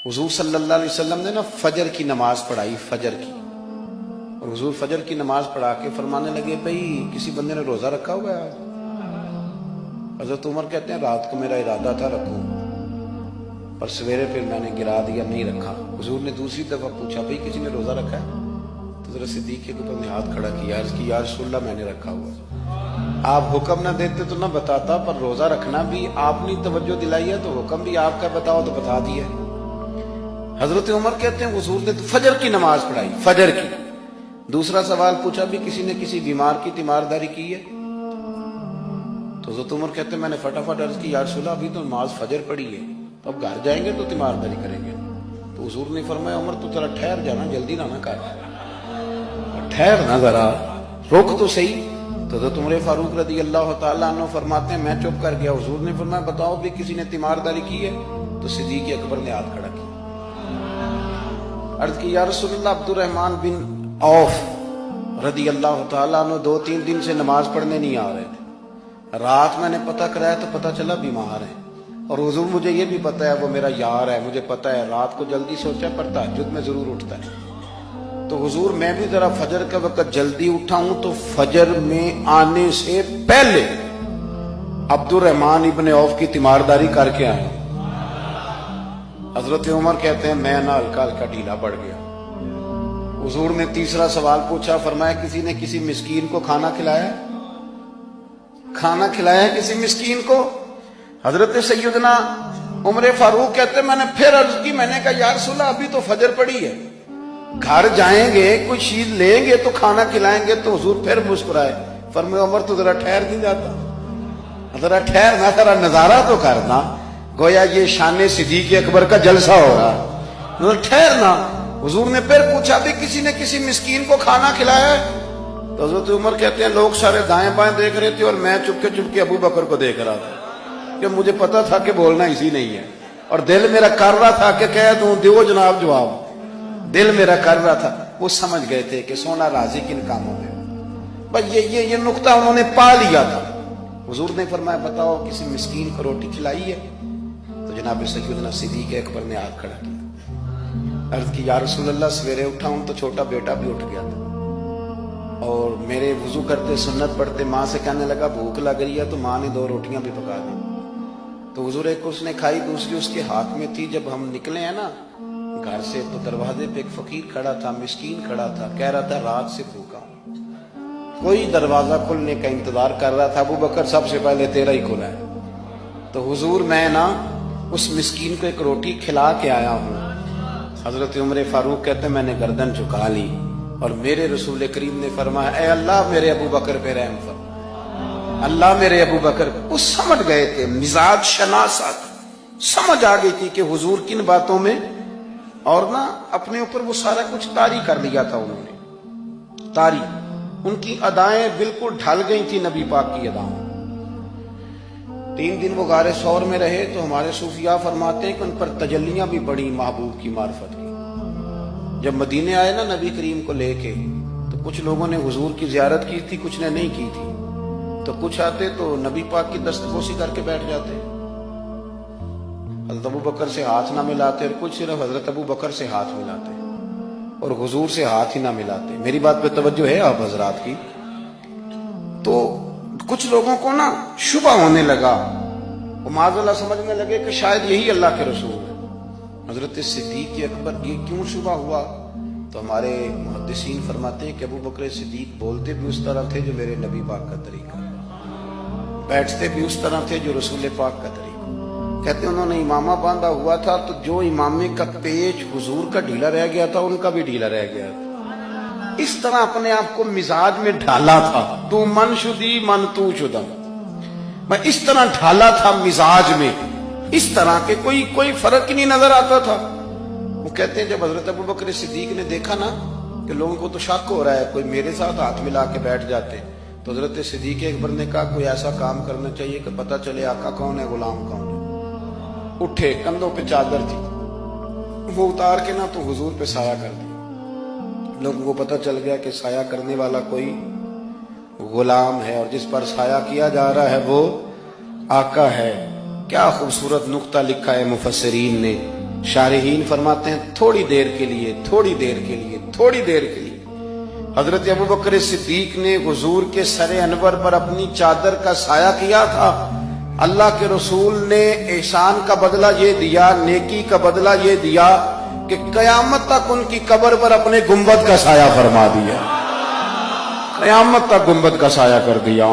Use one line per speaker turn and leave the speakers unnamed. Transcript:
حضور صلی اللہ علیہ وسلم نے نا فجر کی نماز پڑھائی، فجر کی، اور حضور فجر کی نماز پڑھا کے فرمانے لگے بھئی کسی بندے نے روزہ رکھا ہوا ہے؟ حضرت عمر کہتے ہیں رات کو میرا ارادہ تھا رکھوں، پر سویرے پھر میں نے گرا دیا، نہیں رکھا۔ حضور نے دوسری دفعہ پوچھا بھئی کسی نے روزہ رکھا ہے؟ تو حضرت صدیق کے اوپر نے ہاتھ کھڑا کیا، عرض کی یا رسول اللہ میں نے رکھا ہوا ہے۔ آپ حکم نہ دیتے تو نہ بتاتا، پر روزہ رکھنا بھی آپ نے توجہ دلائی ہے تو حکم بھی آپ کا بتاؤ تو بتا دیا۔ حضرت عمر کہتے ہیں حضور نے تو فجر کی نماز پڑھائی، فجر کی۔ دوسرا سوال پوچھا بھی کسی نے کسی بیمار کی تیمارداری کی ہے؟ تو حضرت عمر کہتے ہیں میں نے فٹافٹ عرض کی یا رسول اللہ ابھی تو نماز فجر پڑھی ہے، تو اب گھر جائیں گے تو تیمارداری کریں گے۔ تو حضور نے فرمایا عمر تو ذرا ٹھہر جانا، جلدی نہ کر، ٹھہر نہ ذرا، رک تو صحیح۔ تو حضرت عمر فاروق رضی اللہ تعالیٰ عنہ فرماتے ہیں میں چپ کر گیا۔ حضور نے فرمایا بتاؤ بھی کسی نے تیمارداری کی ہے؟ تو صدیق اکبر نے ہاتھ کھڑا کیا، عرض کی یا رسول اللہ عبد الرحمن بن عوف رضی اللہ تعالیٰ عنہ 2-3 دن سے نماز پڑھنے نہیں آ رہے تھے، رات میں نے پتہ کرایا تو پتہ چلا بیمار ہے، اور حضور مجھے یہ بھی پتہ ہے وہ میرا یار ہے، مجھے پتہ ہے رات کو جلدی سوچا پر تہجد میں ضرور اٹھتا ہے۔ تو حضور میں بھی ذرا فجر کے وقت جلدی اٹھا ہوں تو فجر میں آنے سے پہلے عبد الرحمن ابن عوف کی تیمارداری کر کے آئے۔ حضرت عمر کہتے ہیں میں نہ ہلکا ہلکا ڈھیلا پڑ گیا۔ حضور نے تیسرا سوال پوچھا، فرمایا کسی نے کسی مسکین کو کھانا کھلایا؟ کھانا کھلایا کسی مسکین کو؟ حضرت سیدنا عمر فاروق کہتے ہیں میں نے پھر عرض کی، میں نے کہا یا رسول اللہ ابھی تو فجر پڑی ہے، گھر جائیں گے کوئی چیز لیں گے تو کھانا کھلائیں گے۔ تو حضور پھر مسکرائے، فرمایا عمر تو ذرا ٹھہر نہیں جاتا، ذرا ٹھہر نہ، ذرا نظارہ تو کرنا، گویا یہ شان صدیق اکبر کا جلسہ ہو رہا، ذرا ٹھہرنا۔ حضور نے پھر پوچھا بھی کسی نے کسی مسکین کو کھانا کھلایا ہے؟ تو حضرت عمر کہتے ہیں لوگ سارے دائیں بائیں دیکھ رہے تھے اور میں چپکے ابو بکر کو دیکھ رہا تھا، کہ مجھے پتا تھا کہ بولنا اسی نہیں ہے، اور دل میرا کر رہا تھا کہ کہہ دوں دیو جناب جواب، دل میرا کر رہا تھا۔ وہ سمجھ گئے تھے کہ سونا راضی کن کاموں میں، بس یہ نقطہ انہوں نے پا لیا تھا۔ حضور نے فرمایا بتاؤ کسی مسکین کو روٹی کھلائی ہے؟ تو جناب سیدنا صدیق اکبر نے ہاتھ کھڑا کیا، عرض کی یا رسول اللہ سویرے اٹھا ہوں تو چھوٹا بیٹا بھی اٹھ گیا تھا، اور میرے وضو کرتے سنت پڑھتے ماں سے کہنے لگا بھوک لگ رہی ہے، تو ماں نے 2 روٹیاں بھی پکا دی۔ تو حضور ایک اس نے کھائی، دوسری اس کے ہاتھ میں تھی۔ جب ہم نکلے ہیں نا گھر سے تو دروازے پہ ایک فقیر کھڑا تھا، مسکین کھڑا تھا، کہہ رہا تھا رات سے بھوکا ہوں، کوئی دروازہ کھلنے کا انتظار کر رہا تھا، ابو بکر سب سے پہلے تیرا ہی کھلا ہے۔ تو حضور میں نا اس مسکین کو ایک روٹی کھلا کے آیا ہوں۔ حضرت عمر فاروق کہتے ہیں میں نے گردن جھکا لی، اور میرے رسول کریم نے فرمایا اے اللہ میرے ابو بکر پہ رحم فرما، اللہ میرے ابو بکر۔ وہ سمجھ گئے تھے، مزاج شناسات سمجھ آ گئی تھی کہ حضور کن باتوں میں، اور نہ اپنے اوپر وہ سارا کچھ طاری کر لیا تھا انہوں نے، طاری، ان کی ادائیں بالکل ڈھل گئی تھی نبی پاک کی ادائیں۔ 3 دن وہ غار ثور میں رہے تو ہمارے صوفیاء فرماتے ہیں کہ ان پر تجلیاں بھی بڑی محبوب کی معرفت کی۔ جب مدینے آئے نا نبی کریم کو لے کے، تو کچھ لوگوں نے حضور کی زیارت کی تھی، کچھ نے نہیں کی تھی، تو کچھ آتے تو نبی پاک کی دستبوسی کر کے بیٹھ جاتے، حضرت ابو بکر سے ہاتھ نہ ملاتے، اور کچھ صرف حضرت ابو بکر سے ہاتھ ملاتے اور حضور سے ہاتھ ہی نہ ملاتے۔ میری بات پہ توجہ ہے آپ حضرات کی؟ تو کچھ لوگوں کو نا شبہ ہونے لگا، وہ معاذ اللہ سمجھنے لگے کہ شاید یہی اللہ کے رسول ہے۔ حضرت صدیق اکبر یہ کیوں شبہ ہوا؟ تو ہمارے محدثین فرماتے ہیں کہ ابو بکر صدیق بولتے بھی اس طرح تھے جو میرے نبی پاک کا طریقہ، بیٹھتے بھی اس طرح تھے جو رسول پاک کا طریقہ۔ کہتے ہیں انہوں نے امامہ باندھا ہوا تھا تو جو امامے کا پیچ حضور کا ڈھیلا رہ گیا تھا ان کا بھی ڈھیلا رہ گیا تھا، اس طرح اپنے آپ کو مزاج میں ڈھالا تھا، تو من شدی من تو شدہ، میں اس طرح ڈھالا تھا مزاج میں، اس طرح کہ کوئی فرق ہی نہیں نظر آتا تھا۔ وہ کہتے ہیں جب حضرت ابو بکر صدیق نے دیکھا نا کہ لوگوں کو تو شک ہو رہا ہے، کوئی میرے ساتھ ہاتھ ملا کے بیٹھ جاتے، تو حضرت صدیق اکبر نے کہا کوئی ایسا کام کرنا چاہیے کہ پتہ چلے آقا کون ہے غلام کون ہے۔ اٹھے، کندھوں پہ چادر تھی، وہ اتار کے نہ تو حضور پہ سایہ کر دی، لوگوں کو پتہ چل گیا کہ سایہ کرنے والا کوئی غلام ہے، اور جس پر سایہ کیا جا رہا ہے وہ آقا ہے۔ کیا خوبصورت نقطہ لکھا ہے مفسرین نے شارحین فرماتے ہیں تھوڑی دیر کے لیے، تھوڑی دیر کے لیے، تھوڑی دیر کے لیے حضرت ابوبکر صدیق نے حضور کے سر انور پر اپنی چادر کا سایہ کیا تھا۔ اللہ کے رسول نے احسان کا بدلہ یہ دیا، نیکی کا بدلہ یہ دیا کہ قیامت تک ان کی قبر پر اپنے گنبد کا سایہ فرما دیا، قیامت تک گنبد کا سایہ کر دیا۔